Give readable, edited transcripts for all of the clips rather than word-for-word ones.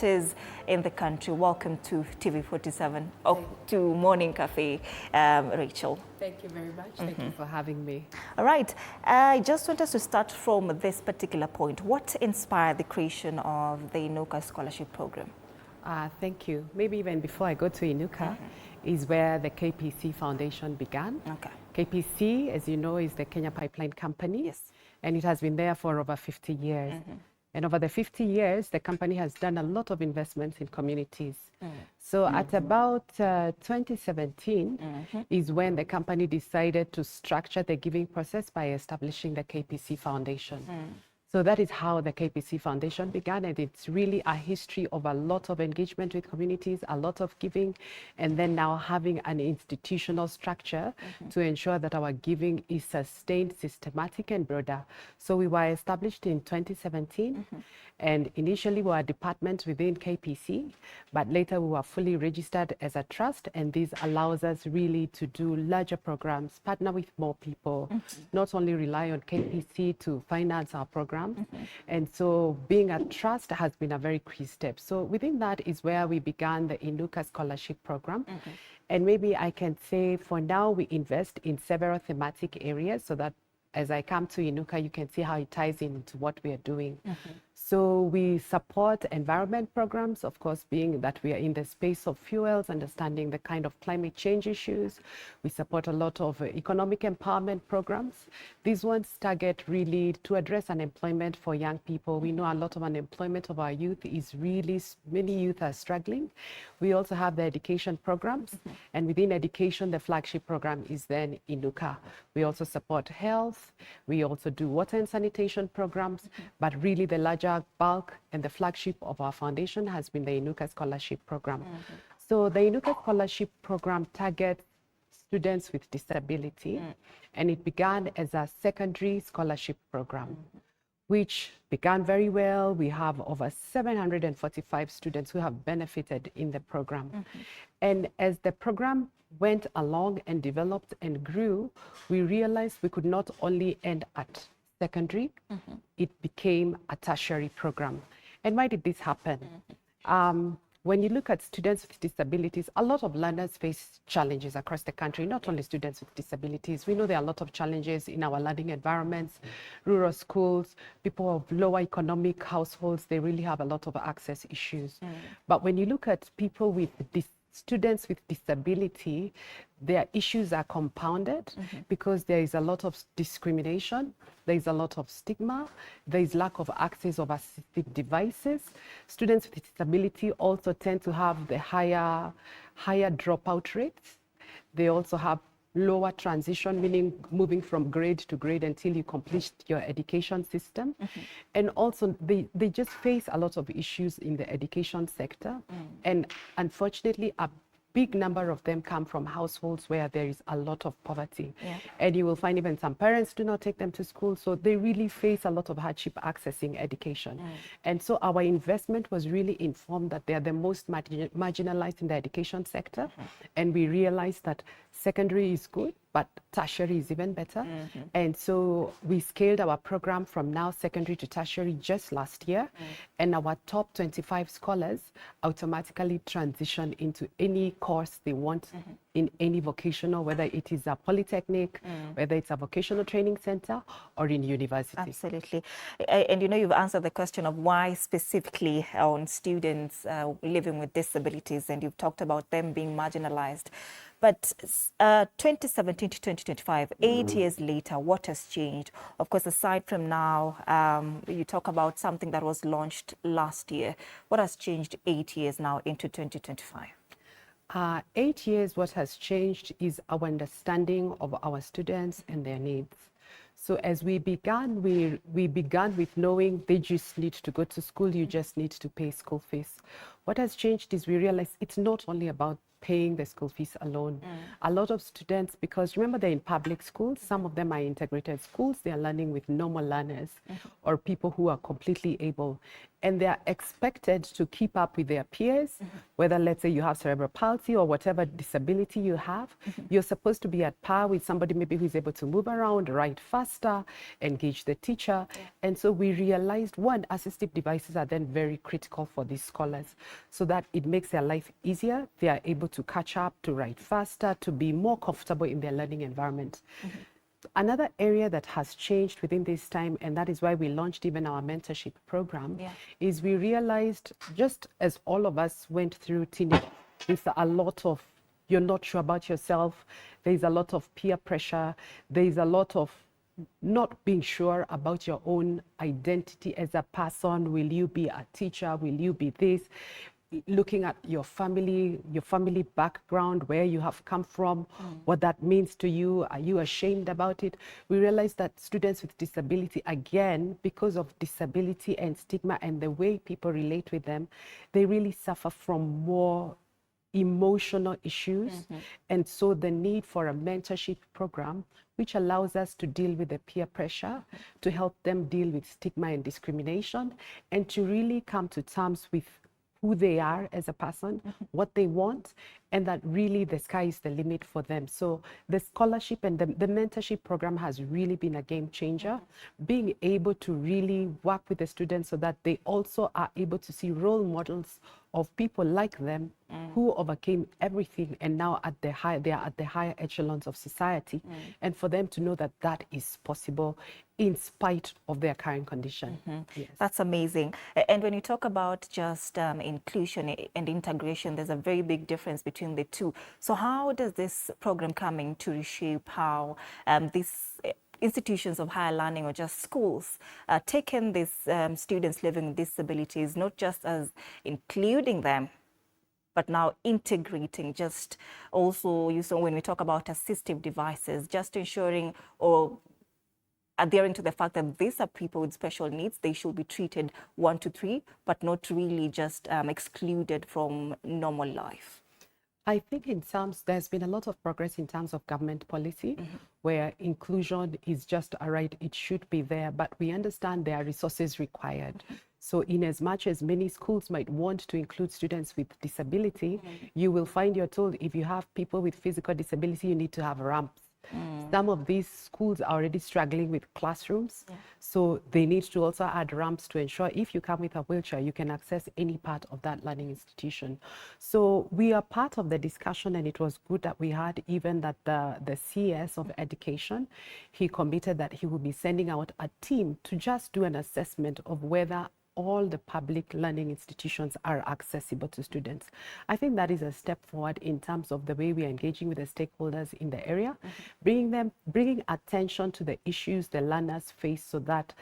communities in the country. Welcome to TV47, to Morning Cafe, Rachel. Thank you very much. Thank you for having me. All right. I just want us to start from this particular point. What inspired the creation of the INUKA scholarship program? Thank you. Maybe even before I go to INUKA, is where the KPC Foundation began. Okay. KPC, as you know, is the Kenya Pipeline Company. Yes. And it has been there for over 50 years. And over the 50 years, the company has done a lot of investments in communities. So at about 2017 is when the company decided to structure the giving process by establishing the KPC Foundation. So that is how the KPC Foundation began, and it's really a history of a lot of engagement with communities, a lot of giving, and then now having an institutional structure to ensure that our giving is sustained, systematic, and broader. So we were established in 2017, and initially we were a department within KPC, but later we were fully registered as a trust, and this allows us really to do larger programs, partner with more people, not only rely on KPC to finance our program. And so being a trust has been a very key step. So within that is where we began the INUKA scholarship program. And maybe I can say for now we invest in several thematic areas so that as I come to INUKA, you can see how it ties into what we are doing. So we support environment programs, of course, being that we are in the space of fuels, understanding the kind of climate change issues. We support a lot of economic empowerment programs. These ones target really to address unemployment for young people. We know a lot of unemployment of our youth is really, many youth are struggling. We also have the education programs, and within education, the flagship program is then INUKA. We also support health. We also do water and sanitation programs, but really the larger bulk and the flagship of our foundation has been the INUKA scholarship program. So the INUKA scholarship program targets students with disability, and it began as a secondary scholarship program, which began very well. We have over 745 students who have benefited in the program. And as the program went along and developed and grew, we realized we could not only end at secondary, it became a tertiary program. And why did this happen? When you look at students with disabilities, a lot of learners face challenges across the country, not only students with disabilities. We know there are a lot of challenges in our learning environments, rural schools, people of lower economic households, they really have a lot of access issues. But when you look at people with students with disability, their issues are compounded because there is a lot of discrimination, there is a lot of stigma, there is lack of access of assistive devices. Students with disability also tend to have the higher dropout rates. They also have lower transition, meaning moving from grade to grade until you complete your education system. And also they just face a lot of issues in the education sector. And unfortunately, a big number of them come from households where there is a lot of poverty. And you will find even some parents do not take them to school. So they really face a lot of hardship accessing education. And so our investment was really informed that they are the most marginalized in the education sector. And we realized that secondary is good, but tertiary is even better. And so we scaled our program from now secondary to tertiary just last year. And our top 25 scholars automatically transition into any course they want in any vocational, whether it is a polytechnic, whether it's a vocational training center, or in university. Absolutely. And you know, you've answered the question of why specifically on students living with disabilities, and you've talked about them being marginalized. But 2017 to 2025, 8 years later, what has changed? Of course, aside from now, you talk about something that was launched last year. What has changed 8 years now into 2025? 8 years, what has changed is our understanding of our students and their needs. So as we began, we began with knowing they just need to go to school, you just need to pay school fees. What has changed is we realized it's not only about paying the school fees alone. A lot of students, because remember they're in public schools, some of them are integrated schools, they are learning with normal learners or people who are completely able. And they are expected to keep up with their peers, whether let's say you have cerebral palsy or whatever disability you have, you're supposed to be at par with somebody maybe who's able to move around, write faster, engage the teacher. And so we realized, one, assistive devices are then very critical for these scholars so that it makes their life easier. They are able to catch up, to write faster, to be more comfortable in their learning environment. Another area that has changed within this time, and that is why we launched even our mentorship program, is we realized, just as all of us went through teenage, with a lot of, you're not sure about yourself, there's a lot of peer pressure, there's a lot of not being sure about your own identity as a person. Will you be a teacher? Will you be this? Looking at your family background, where you have come from, what that means to you, are you ashamed about it? We realized that students with disability, again, because of disability and stigma and the way people relate with them, they really suffer from more emotional issues. And so the need for a mentorship program, which allows us to deal with the peer pressure, to help them deal with stigma and discrimination, and to really come to terms with who they are as a person, what they want, and that really the sky is the limit for them. So the scholarship and the mentorship program has really been a game changer, being able to really work with the students so that they also are able to see role models of people like them who overcame everything and now they are at the higher echelons of society, and for them to know that that is possible in spite of their current condition. Yes. That's amazing. And when you talk about just inclusion and integration, there's a very big difference between the two. So how does this program coming to reshape how these institutions of higher learning or just schools taken these students living with disabilities, not just as including them, but now integrating, just also, you saw when we talk about assistive devices, just ensuring or adhering to the fact that these are people with special needs, they should be treated 1 to 3, but not really just excluded from normal life. I think in terms, there's been a lot of progress in terms of government policy, where inclusion is just a right, it should be there, but we understand there are resources required. So in as much as many schools might want to include students with disability, you will find you're told if you have people with physical disability, you need to have ramps. Some of these schools are already struggling with classrooms, so they need to also add ramps to ensure if you come with a wheelchair, you can access any part of that learning institution. So we are part of the discussion, and it was good that we had even that the CS of education, he committed that he will be sending out a team to just do an assessment of whether all the public learning institutions are accessible to students. I think that is a step forward in terms of the way we are engaging with the stakeholders in the area, bringing attention to the issues the learners face so that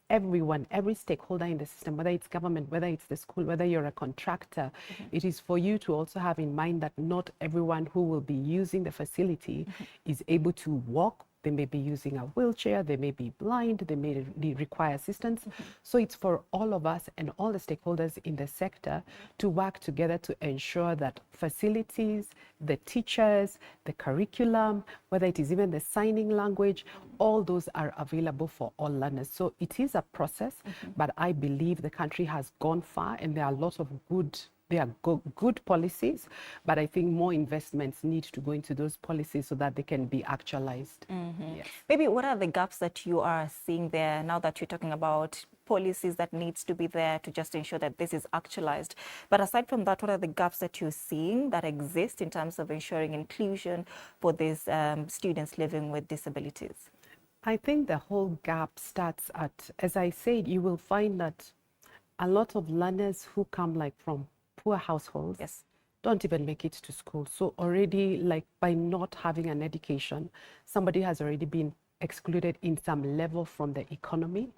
everyone, every stakeholder in the system, whether it's government, whether it's the school, whether you're a contractor, it is for you to also have in mind that not everyone who will be using the facility is able to walk. They may be using a wheelchair, they may be blind, they may require assistance. So it's for all of us and all the stakeholders in the sector to work together to ensure that facilities, the teachers, the curriculum, whether it is even the signing language, all those are available for all learners. So it is a process, but I believe the country has gone far, and there are lots of good policies, but I think more investments need to go into those policies so that they can be actualized. Yes. Maybe what are the gaps that you are seeing there now that you're talking about policies that needs to be there to just ensure that this is actualized? But aside from that, what are the gaps that you're seeing that exist in terms of ensuring inclusion for these students living with disabilities? I think the whole gap starts at, as I said, you will find that a lot of learners who come like from poor households don't even make it to school. So already, like, by not having an education, somebody has already been excluded in some level from the economy.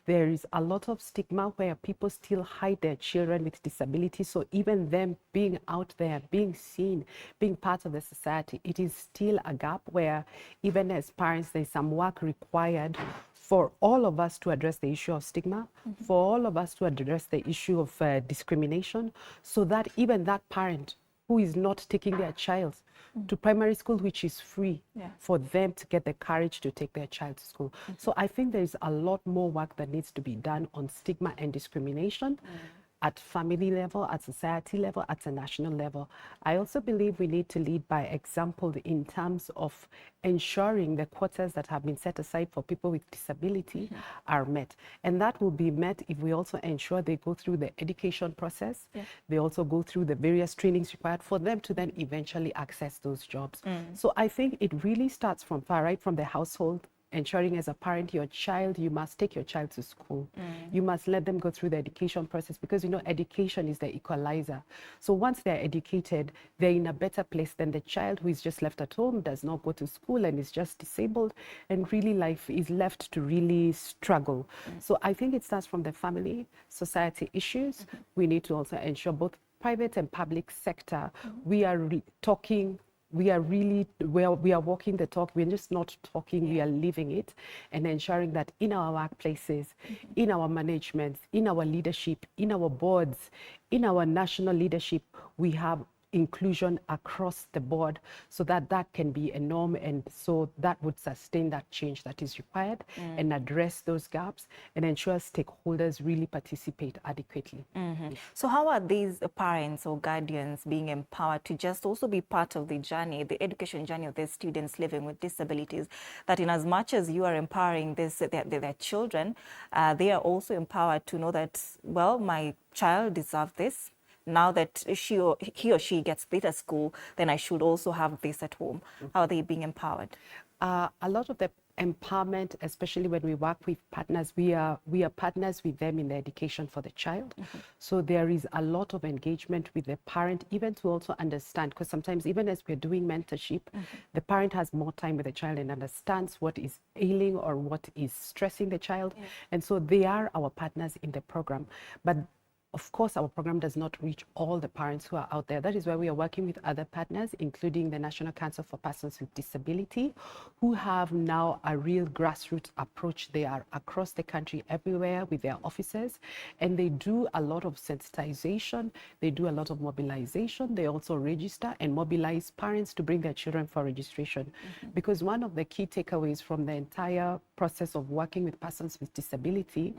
There is a lot of stigma where people still hide their children with disabilities. So even them being out there, being seen, being part of the society, it is still a gap where even as parents, there's some work required for all of us to address the issue of stigma, for all of us to address the issue of discrimination, so that even that parent who is not taking their child to primary school, which is free for them to get the courage to take their child to school. So I think there's a lot more work that needs to be done on stigma and discrimination at family level, at society level, at a national level. I also believe we need to lead by example in terms of ensuring the quotas that have been set aside for people with disability are met. And that will be met if we also ensure they go through the education process. They also go through the various trainings required for them to then eventually access those jobs. So I think it really starts from far right from the household, ensuring as a parent, you must take your child to school. You must let them go through the education process, because you know education is the equalizer. So once they're educated, they're in a better place than the child who is just left at home, does not go to school, and is just disabled, and really life is left to really struggle. So I think it starts from the family, society issues. We need to also ensure both private and public sector, we are talking. We are walking the talk. We're just not talking, we are living it, and ensuring that in our workplaces, in our management, in our leadership, in our boards, in our national leadership, we have inclusion across the board, so that that can be a norm, and so that would sustain that change that is required and address those gaps and ensure stakeholders really participate adequately. So how are these parents or guardians being empowered to just also be part of the journey, the education journey of their students living with disabilities, that in as much as you are empowering their children, they are also empowered to know that, well, my child deserves this. Now that he or she gets this at school, then I should also have this at home. How are they being empowered? A lot of the empowerment, especially when we work with partners, we are partners with them in the education for the child. So there is a lot of engagement with the parent, even to also understand, because sometimes even as we're doing mentorship, the parent has more time with the child and understands what is ailing or what is stressing the child. And so they are our partners in the program. But of course, our program does not reach all the parents who are out there. That is why we are working with other partners, including the National Council for Persons with Disability, who have now a real grassroots approach. They are across the country, everywhere with their officers, and they do a lot of sensitization. They do a lot of mobilization. They also register and mobilize parents to bring their children for registration. Because one of the key takeaways from the entire process of working with persons with disability,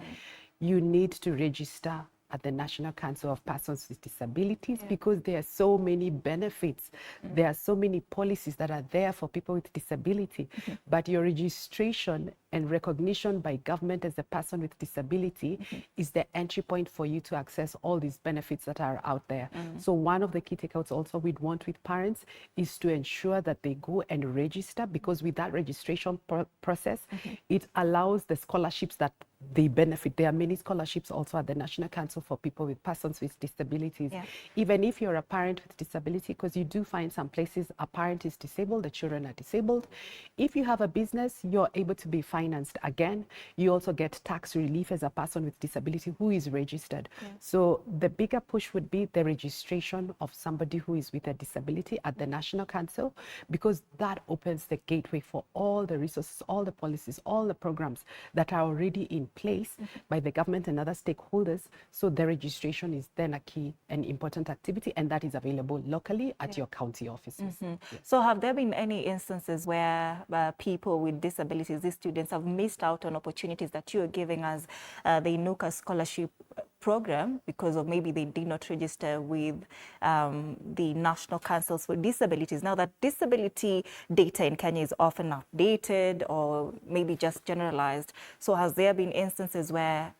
you need to register at the National Council of Persons with Disabilities, because there are so many benefits. There are so many policies that are there for people with disability, but your registration and recognition by government as a person with disability is the entry point for you to access all these benefits that are out there. So one of the key takeouts also we'd want with parents is to ensure that they go and register, because with that registration process, it allows the scholarships that they benefit. There are many scholarships also at the National Council for people with persons with disabilities. Even if you're a parent with disability, because you do find some places a parent is disabled, the children are disabled. If you have a business, you're able to be financed again. You also get tax relief as a person with disability who is registered. So the bigger push would be the registration of somebody who is with a disability at the National Council, because that opens the gateway for all the resources, all the policies, all the programs that are already in place by the government and other stakeholders. So the registration is then a key and important activity, and that is available locally at your county offices. So have there been any instances where people with disabilities, these students, have missed out on opportunities that you are giving as the INUKA scholarship program because of maybe they did not register with the National Councils for Disabilities? Now that disability data in Kenya is often outdated or maybe just generalized. So has there been instances where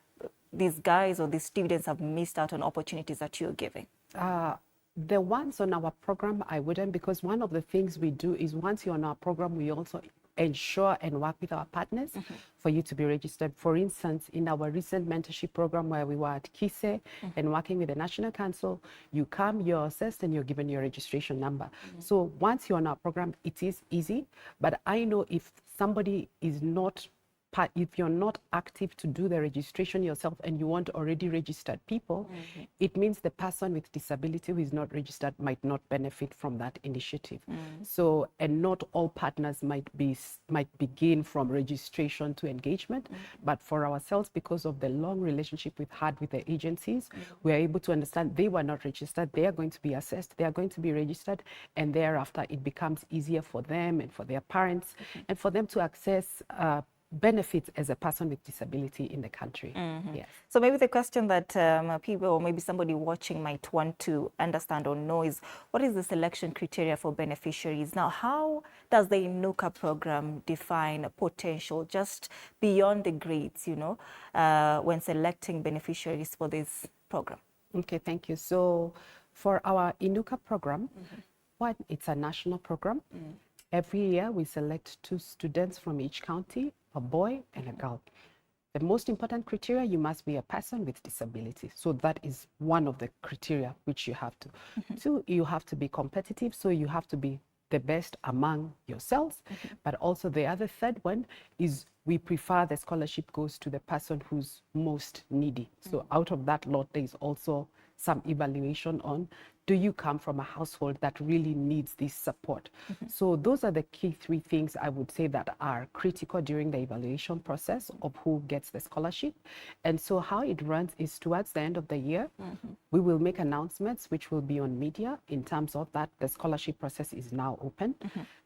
these guys or these students have missed out on opportunities that you're giving? The ones on our program, I wouldn't, because one of the things we do is once you're on our program, we also ensure and work with our partners for you to be registered. For instance, in our recent mentorship program where we were at KPC and working with the National Council, you come, you're assessed, and you're given your registration number. So once you're on our program, it is easy, but I know if somebody is not if you're not active to do the registration yourself and you want already registered people, it means the person with disability who is not registered might not benefit from that initiative. So, and not all partners might begin from registration to engagement, but for ourselves, because of the long relationship we've had with the agencies, we are able to understand they were not registered, they are going to be assessed, they are going to be registered, and thereafter it becomes easier for them and for their parents and for them to access benefits as a person with disability in the country. Yes. So maybe the question that people or maybe somebody watching might want to understand or know is, what is the selection criteria for beneficiaries? Now, how does the INUKA program define potential just beyond the grades, you know, when selecting beneficiaries for this program? Okay, thank you. So for our INUKA program, it's a national program. Every year we select 2 students from each county, a boy and a girl. The most important criteria, you must be a person with disability. So that is one of the criteria which you have to. 2, you have to be competitive. So you have to be the best among yourselves. But also the other third one is we prefer the scholarship goes to the person who's most needy. So out of that lot, there is also some evaluation on, do you come from a household that really needs this support? So those are the key 3 things I would say that are critical during the evaluation process of who gets the scholarship. And so how it runs is towards the end of the year, we will make announcements which will be on media in terms of that the scholarship process is now open.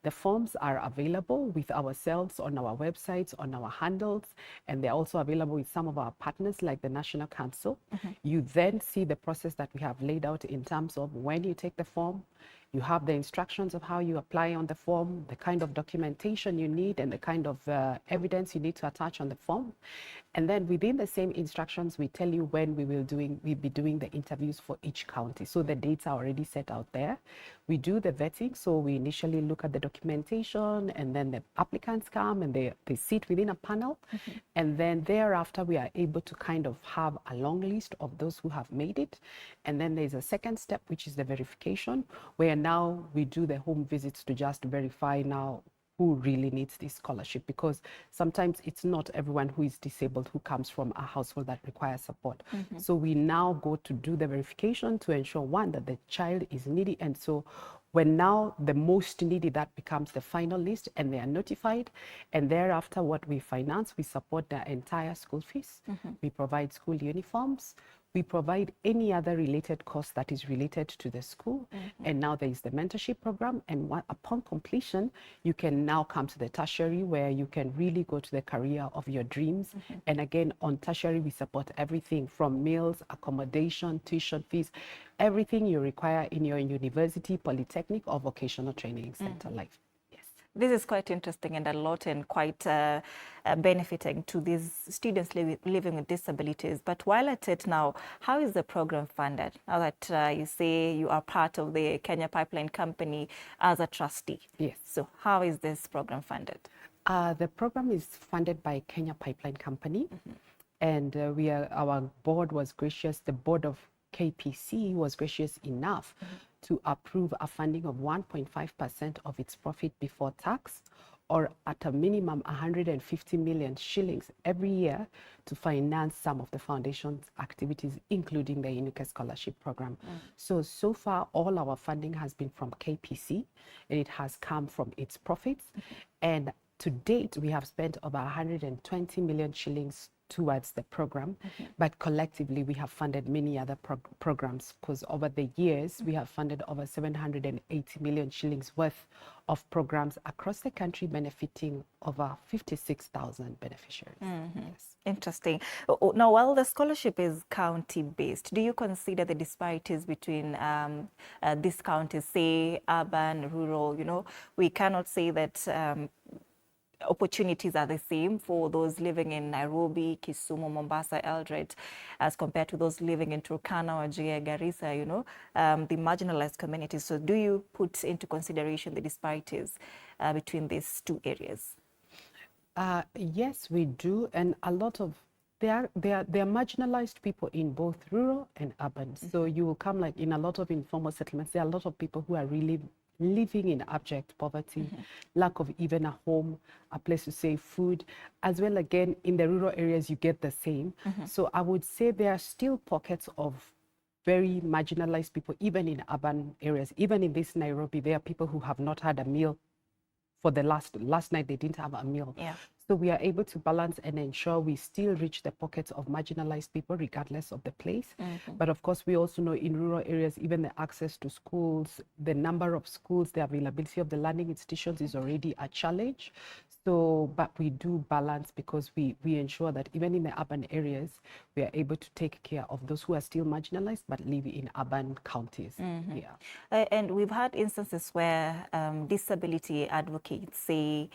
The forms are available with ourselves on our websites, on our handles, and they're also available with some of our partners like the National Council. You then see the process that we have laid out in terms of when you take the form, you have the instructions of how you apply on the form, the kind of documentation you need, and the kind of evidence you need to attach on the form. And then within the same instructions, we tell you when we'll be doing the interviews for each county. So the dates are already set out there. We do the vetting. So we initially look at the documentation, and then the applicants come and they sit within a panel. And then thereafter, we are able to kind of have a long list of those who have made it. And then there's a second step, which is the verification, where now we do the home visits to just verify now who really needs this scholarship, because sometimes it's not everyone who is disabled who comes from a household that requires support. So we now go to do the verification to ensure, one, that the child is needy. And so when now the most needy, that becomes the final list, and they are notified. And thereafter, what we finance, we support their entire school fees. We provide school uniforms. We provide any other related cost that is related to the school. And now there is the mentorship program. And upon completion, you can now come to the tertiary, where you can really go to the career of your dreams. And again, on tertiary, we support everything from meals, accommodation, tuition fees, everything you require in your university, polytechnic, or vocational training center life. This is quite interesting and a lot, and quite benefiting to these students living with disabilities. But while at it now, how is the program funded? Now that you say you are part of the Kenya Pipeline Company as a trustee. Yes. So how is this program funded? The program is funded by Kenya Pipeline Company. And our board was gracious, the board of KPC was gracious enough to approve a funding of 1.5% of its profit before tax, or at a minimum 150 million shillings every year, to finance some of the foundation's activities, including the INUKA scholarship program. So far, all our funding has been from KPC, and it has come from its profits. And to date, we have spent over 120 million shillings towards the program, but collectively we have funded many other programs, because over the years we have funded over 780 million shillings worth of programs across the country, benefiting over 56,000 beneficiaries. Yes. Interesting. Now, while the scholarship is county-based, do you consider the disparities between these counties, say urban, rural? You know, we cannot say that opportunities are the same for those living in Nairobi, Kisumu, Mombasa, Eldoret, as compared to those living in Turkana, Wajir, Garissa, you know, the marginalized communities. So do you put into consideration the disparities between these 2 areas? Yes, we do. And a lot of, there are marginalized people in both rural and urban. So you will come, like in a lot of informal settlements, there are a lot of people who are really living in abject poverty, lack of even a home, a place to say food, as well again in the rural areas you get the same. So I would say there are still pockets of very marginalized people, even in urban areas. Even in this Nairobi, there are people who have not had a meal for the last night. They didn't have a meal. Yeah. So we are able to balance and ensure we still reach the pockets of marginalized people regardless of the place. But of course, we also know in rural areas, even the access to schools, the number of schools, the availability of the learning institutions is already a challenge. So, but we do balance because we ensure that even in the urban areas, we are able to take care of those who are still marginalized but live in urban counties. Yeah. And we've had instances where disability advocates say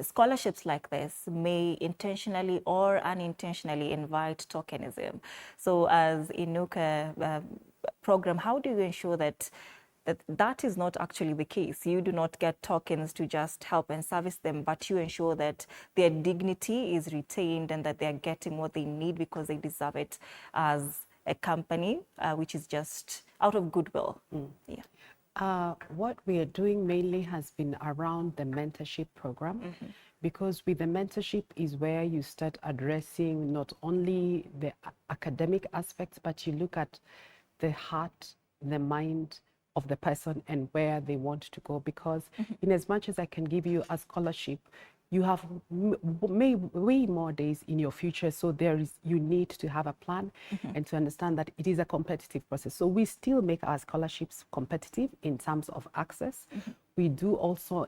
scholarships like this may intentionally or unintentionally invite tokenism. So as INUKA program, how do you ensure that that is not actually the case? You do not get tokens to just help and service them, but you ensure that their dignity is retained and that they're getting what they need because they deserve it as a company, which is just out of goodwill. Yeah. What we are doing mainly has been around the mentorship program, because with the mentorship is where you start addressing not only the academic aspects, but you look at the heart, the mind of the person and where they want to go. Because in as much as I can give you a scholarship, you have way more days in your future. So you need to have a plan and to understand that it is a competitive process. So we still make our scholarships competitive in terms of access. We do also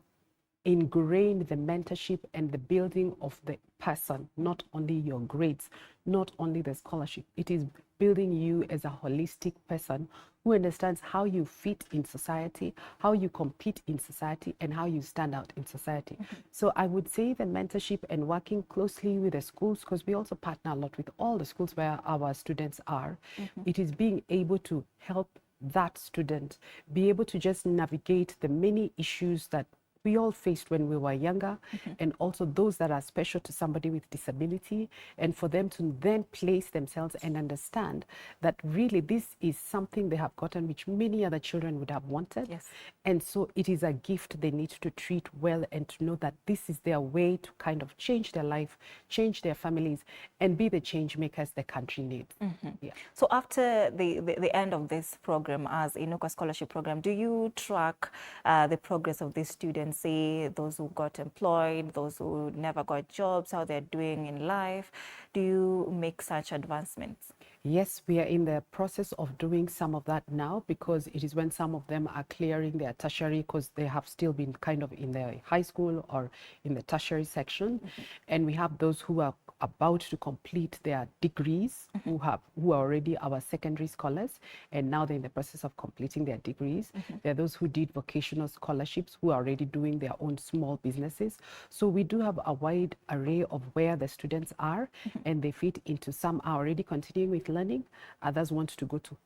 ingrain the mentorship and the building of the person, not only your grades, not only the scholarship. It is building you as a holistic person who understands how you fit in society, how you compete in society, and how you stand out in society. So I would say the mentorship and working closely with the schools, because we also partner a lot with all the schools where our students are, it is being able to help that student be able to just navigate the many issues that we all faced when we were younger, and also those that are special to somebody with disability, and for them to then place themselves and understand that really this is something they have gotten which many other children would have wanted. Yes. And so it is a gift they need to treat well and to know that this is their way to kind of change their life, change their families, and be the change makers the country needs. Yeah. So after the end of this program, as INUKA Scholarship Program, do you track the progress of these students, say those who got employed, those who never got jobs, how they're doing in life? Do you make such advancements? Yes, we are in the process of doing some of that now, because it is when some of them are clearing their tertiary, because they have still been kind of in their high school or in the tertiary section. And we have those who are about to complete their degrees, who are already our secondary scholars, and now they're in the process of completing their degrees. There are those who did vocational scholarships who are already doing their own small businesses. So we do have a wide array of where the students are, and they fit into. Some are already continuing with learning, others want to go to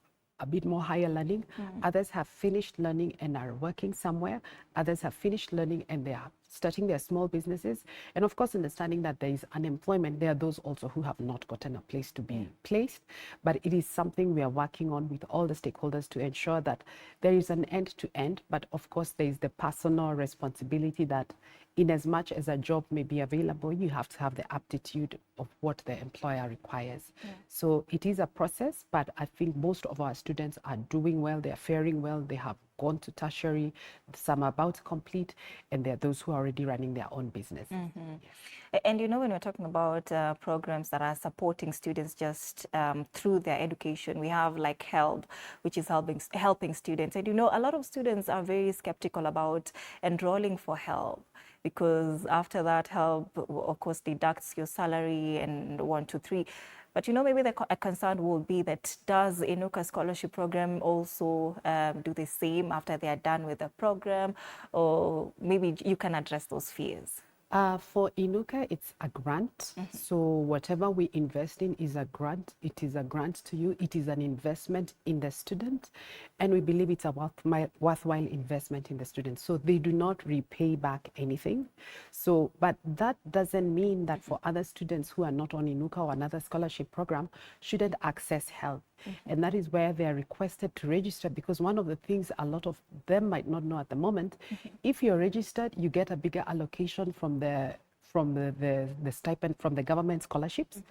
a bit more higher learning, others have finished learning and are working somewhere, others have finished learning and they are starting their small businesses. And of course, understanding that there is unemployment, there are those also who have not gotten a place to be placed. But it is something we are working on with all the stakeholders to ensure that there is an end to end. But of course, there is the personal responsibility that in as much as a job may be available, you have to have the aptitude of what the employer requires. So it is a process, but I think most of our students are doing well, they are faring well, they have gone to tertiary, some are about to complete, and there are those who are already running their own business. Yes. And you know, when we're talking about programs that are supporting students just through their education, we have like HELP, which is helping students. And you know, a lot of students are very skeptical about enrolling for HELP, because after that HELP, of course, deducts your salary and 1, 2, 3. But you know, maybe a concern will be that does INUKA Scholarship Program also do the same after they are done with the program? Or maybe you can address those fears. For INUKA, it's a grant. So whatever we invest in is a grant. It is a grant to you. It is an investment in the student. And we believe it's a worthwhile investment in the student. So they do not repay back anything. So, but that doesn't mean that for other students who are not on INUKA or another scholarship program shouldn't access help. And that is where they are requested to register, because one of the things a lot of them might not know at the moment, if you're registered, you get a bigger allocation from the stipend from the government scholarships,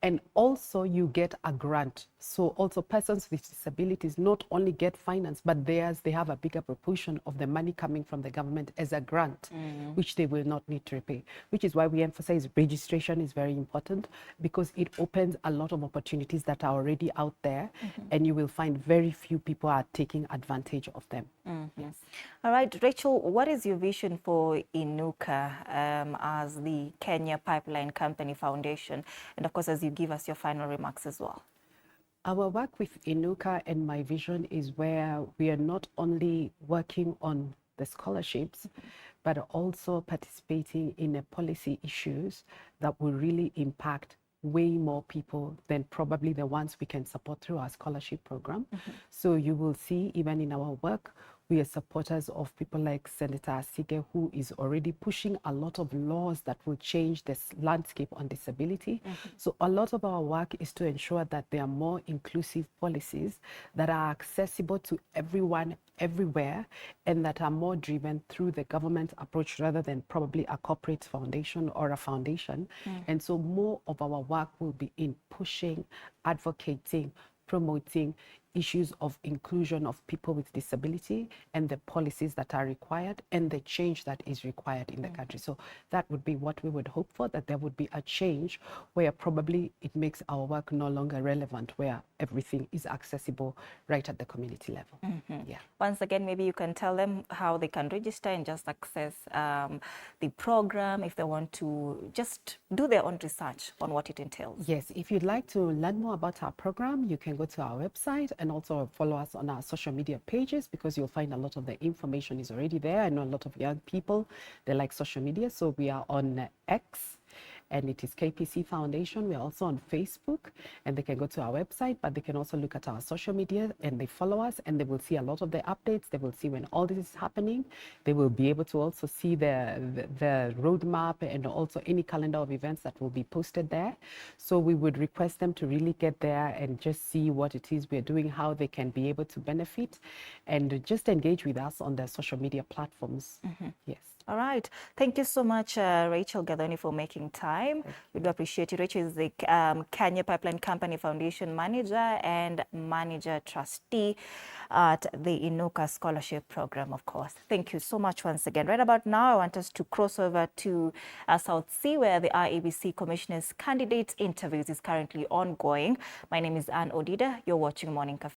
and also you get a grant. So also persons with disabilities not only get finance, but they have a bigger proportion of the money coming from the government as a grant, which they will not need to repay, which is why we emphasize registration is very important, because it opens a lot of opportunities that are already out there, and you will find very few people are taking advantage of them. Yes. All right, Rachel, what is your vision for INUKA as the Kenya Pipeline Company Foundation? And of course, as you give us your final remarks as well. Our work with INUKA and my vision is where we are not only working on the scholarships, but also participating in the policy issues that will really impact way more people than probably the ones we can support through our scholarship program. So you will see, even in our work, we are supporters of people like Senator Asige, who is already pushing a lot of laws that will change this landscape on disability. So a lot of our work is to ensure that there are more inclusive policies that are accessible to everyone, everywhere, and that are more driven through the government approach rather than probably a corporate foundation or a foundation. And so more of our work will be in pushing, advocating, promoting issues of inclusion of people with disability and the policies that are required and the change that is required in the country. So that would be what we would hope for, that there would be a change where probably it makes our work no longer relevant, where everything is accessible right at the community level. Yeah. Once again, maybe you can tell them how they can register and just access the program if they want to just do their own research on what it entails. Yes, if you'd like to learn more about our program, you can go to our website and also follow us on our social media pages, because you'll find a lot of the information is already there. I know a lot of young people, they like social media. So we are on X, and it is KPC Foundation. We're also on Facebook, and they can go to our website, but they can also look at our social media and they follow us, and they will see a lot of the updates. They will see when all this is happening. They will be able to also see the roadmap and also any calendar of events that will be posted there. So we would request them to really get there and just see what it is we're doing, how they can be able to benefit, and just engage with us on the social media platforms. Yes. All right. Thank you so much, Rachel Gathoni, for making time. We do appreciate you. Rachel is the Kenya Pipeline Company Foundation Manager and Manager Trustee at the INUKA Scholarship Program, of course. Thank you so much once again. Right about now, I want us to cross over to South Sea, where the IEBC Commissioner's candidate interviews is currently ongoing. My name is Anne Odida. You're watching Morning Cafe.